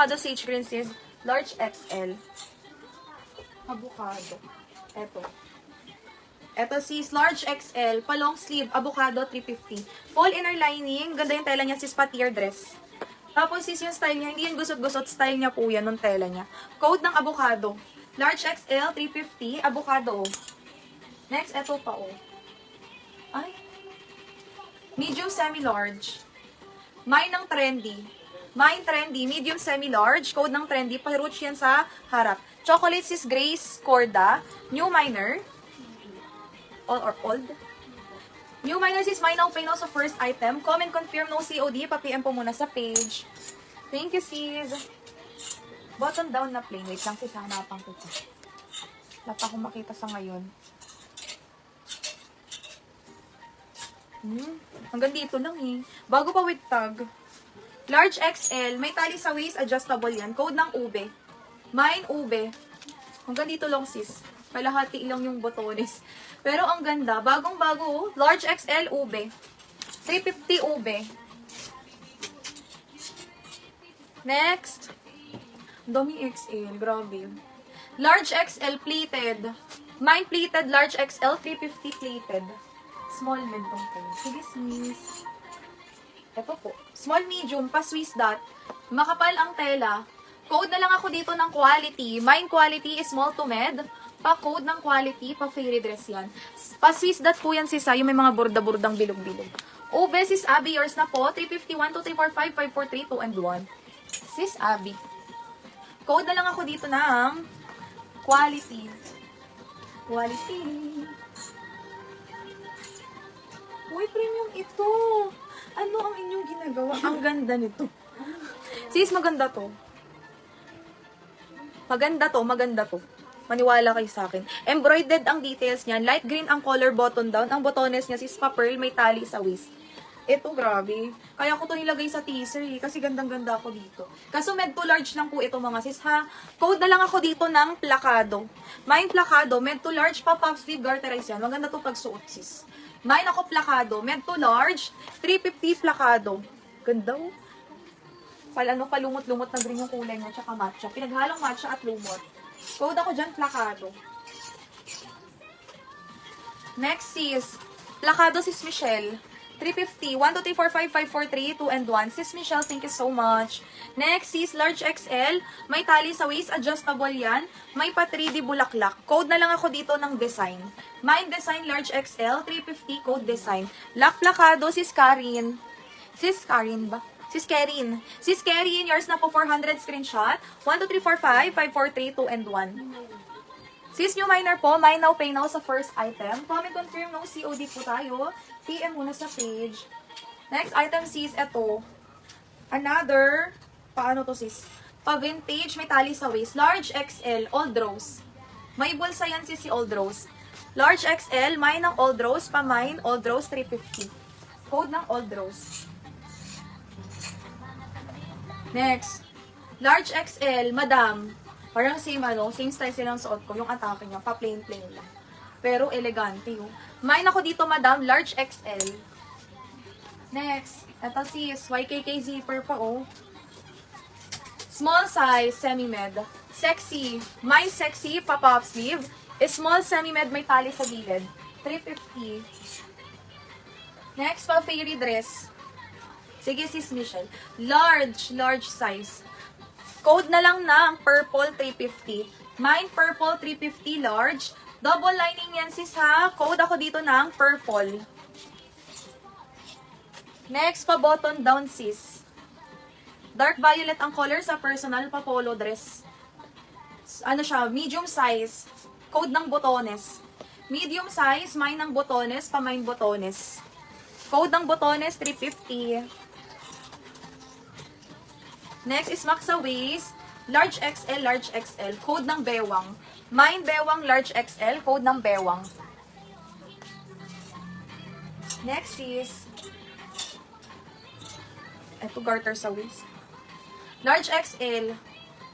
avocado sage green sis. Large XL. Avocado. Ito sis, large XL, pa long sleeve, avocado 350. Full inner lining, ganda yung tela niya sis, pa tear dress. Tapos sis yung style niya, hindi yung gusot-gusot, style niya po yan, nung tela niya. Code ng avocado. Large XL, 350, avocado. Next, ito pa oh. Ay. Medium semi-large. Mine ng trendy. Mine trendy, medium semi-large, code ng trendy, pa-roach yan sa harap. Chocolate sis Grace Corda, new minor. All or old? New minus is mine now pay now sa first item. Comment confirm no COD. Pa-PM po muna sa page. Thank you sis. Button down na plain. Wait lang sis, hanapan ko ito. Wala pa akong makita sa ngayon. Hanggang dito lang eh. Bago pa with tag. Large XL. May tali sa waist. Adjustable yan. Code ng ube. Mine ube. Hanggang dito lang sis. Kalahati lang yung botones. Pero ang ganda, bagong-bago, large XL ube. 350 ube. Next. Daming XL, grabe. Large XL pleated. Mine pleated, large XL, 350 pleated. Small med tong kayo. Sige sis. Ito po. Small medium, pa Swiss dot. Makapal ang tela. Code na lang ako dito ng quality. Mine quality is small to med. Pa-code ng quality, pa-fairy dress yan. Pa-Swiss dot po yan sis, yung may mga borda-bordang bilog-bilog. Ube, sis Abby, yours na po. 351, 2345, 543, 2 and 1. Sis Abby. Code na lang ako dito ng quality. Quality. Uy, premium ito. Ano ang inyong ginagawa? Ang ganda nito. Sis, maganda to. Maganda to. Maniwala kayo sa akin. Embroidered ang details niyan. Light green ang color button down. Ang botones niya sis pa-pearl, may tali sa waist. Ito, grabe. Kaya ko to nilagay sa teaser eh. Kasi gandang-ganda ako dito. Kaso med to large lang po ito mga sis ha. Code na lang ako dito ng plakado. Mine plakado, med to large pa puff sleeve garterize yan. Maganda to pagsuot sis. Mine ako plakado, med to large, 350 plakado. Ganda oh. Palumot-lumot na green yung kulay niya, tsaka matcha. Pinaghalong matcha at lumot. Code ako dyan, plakado. Next sis, plakado sis Michelle. 350, 1, 2, 3, 4, 5, 5, 4, 3, 2, and 1. Sis Michelle, thank you so much. Next sis, large XL. May tali sa waist, adjustable yan. May pa 3D bulaklak. Code na lang ako dito ng design. Mine design, large XL, 350, code design. Lock plakado, sis Karin. Sis Karin ba? Sis Kerin. Sis Kerin, yours na po 400 screenshot. 1, 2, 3, 4, 5, 5, 4, 3, 2, and 1. Sis new minor po, mine now, pay now sa first item. Comment confirm no COD po tayo. PM muna sa page. Next item sis, eto. Another, paano to sis? Pa-vintage, may tali sa waist. Large XL, Old Rose. May bulsa yan sis si Old Rose. Large XL, mine ng Old Rose, pa mine, Old Rose 350. Code ng Old Rose. Next, large XL, madam. Parang same style silang suot ko. Yung atake niya, pa plain lang. Pero elegante yung. Mine ako dito, madam, large XL. Next, eto sis, YKK zipper pa oh. Small size, semi-med. Sexy, mine sexy, pa puff sleeve. Small semi-med, may tali sa gilid. 350. Next, pa fairy dress. Sige sis Michelle. Large size. Code na lang ng purple 350. Mine purple 350 large. Double lining yan sis ha. Code ako dito ng purple. Next pa button down sis. Dark violet ang color sa personal pa polo dress. Ano siya? Medium size. Code ng botones. Medium size, mine ng botones, pa mine botones. Code ng botones 350. Next is max sa waist. Large XL. Code ng bewang. Mine bewang, large XL. Code ng bewang. Next is eto garter sa waist. Large XL.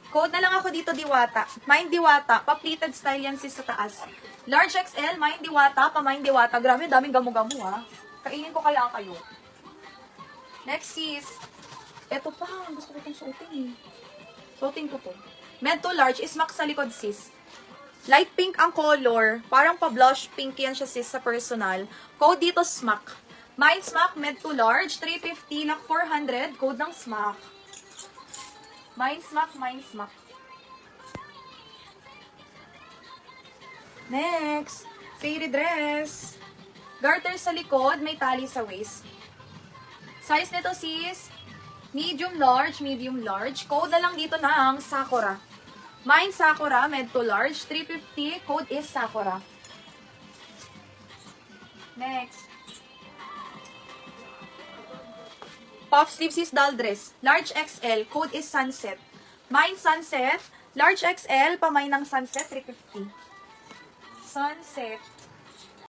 Code na lang ako dito diwata. Mine diwata. Pa-pleated style yan sis sa taas. Large XL, mine diwata. Pa mine diwata. Grabe, daming gamu-gamu ha. Kainin ko kaya kayo. Next sis. Eto pa, gusto ko itong suotin eh. Suotin ko to. Med to large is max sa likod, sis. Light pink ang color. Parang pa-blush pink yan siya, sis, sa personal. Code dito, SMAC. Mine SMAC, med to large. 350 lang 400. Code ng SMAC. Mine SMAC, mine SMAC. Next. Fairy dress. Garter sa likod, may tali sa waist. Size nito, sis, medium large, medium large. Code na lang dito ng Sakura. Mine Sakura, med to large, 350. Code is Sakura. Next. Puff sleeves is doll dress. Large XL. Code is Sunset. Mine Sunset. Large XL. Pamay ng Sunset. 350. Sunset.